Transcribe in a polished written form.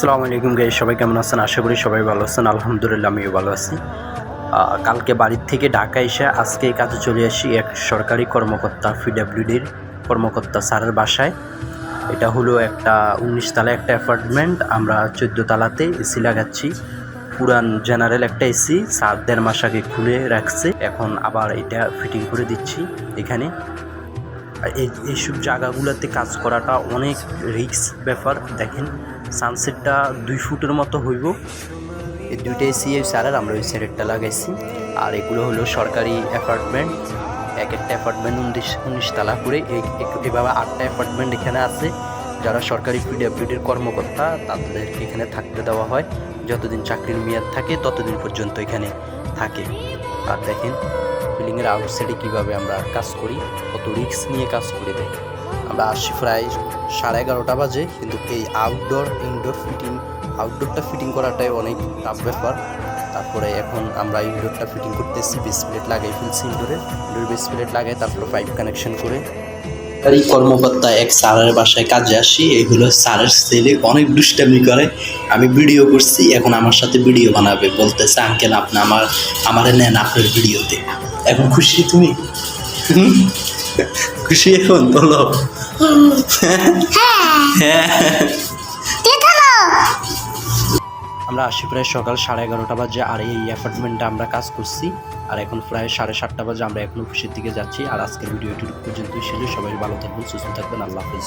আসসালামু আলাইকুম গাইস, সবাই কেমন আছেন? আশা করি সবাই ভালো আছেন। আলহামদুলিল্লাহ আমিও ভালো আছি। কালকে বাড়ির থেকে ঢাকা এসে আজকে এই কাজে চলে আসি এক সরকারি কর্মকর্তা পিডব্লিউডির কর্মকর্তা স্যারের বাসায়। এটা হলো একটা 19 তলা একটা অ্যাপার্টমেন্ট, আমরা 14 তলাতে এসি লাগাচ্ছি। পুরান জেনারেল একটা এসি স্যার 1.5 মাস আগে খুলে রাখছে, এখন আবার এটা ফিটিং করে দিচ্ছি এখানে। এইসব জায়গাগুলোতে কাজ করাটা অনেক রিস্ক ব্যাপার। দেখেন সানসেটটা 2 ফুটের মতো হইব। এই দুইটা এসি স্যারের আমরা ওই সাইডেরটা লাগাইছি। আর এগুলো হলো সরকারি অ্যাপার্টমেন্ট, এক একটা অ্যাপার্টমেন্ট 19 তলা করে। এভাবে 8টা অ্যাপার্টমেন্ট এখানে আছে। যারা সরকারি পিডব্লিউডির কর্মকর্তা তাদেরকে এখানে থাকতে দেওয়া হয়, যতদিন চাকরির মেয়াদ থাকে ততদিন পর্যন্ত এখানে থাকে। আর দেখেন বিল্ডিংয়ের আউটসাইডে কীভাবে আমরা কাজ করি, কত রিস্ক নিয়ে কাজ করি। দেয় আমরা আসছি প্রায় 11:30 বাজে, কিন্তু এই ইনডোর আউটডোরটা ফিটিং করাটাই অনেক টাফ ব্যাপার। তারপরে এখন আমরা ইনডোরটা ফিটিং করতেছি, বেস প্লেট লাগাই ফেলছি। ইনডোর বেস প্লেট লাগাই, তারপরে পাইপ কানেকশন করে এই কর্মকর্তা এক স্যারের বাসায় কাজে আসি। এই হলো স্যারের ছেলে, অনেক দুষ্টামি করে। আমি ভিডিও করছি, এখন আমার সাথে ভিডিও বানাবে, বলতেছে আঙ্কেল আপনি আমারে নেন আপনার ভিডিওতে। এখন খুশি তুমি? খুশি এখন বলো? হ্যাঁ। আমরা আসি প্রায় সকাল 11:30 বাজে, আর এই অ্যাপার্টমেন্টে আমরা কাজ করছি। আর এখন প্রায় 7:30 বাজে, আমরা এখন অফিসের দিকে যাচ্ছি। আর আজকের ভিডিওটি পর্যন্তই ছিল। সবাই ভালো থাকবেন, সুস্থ থাকবেন, আল্লাহ হাফেজ।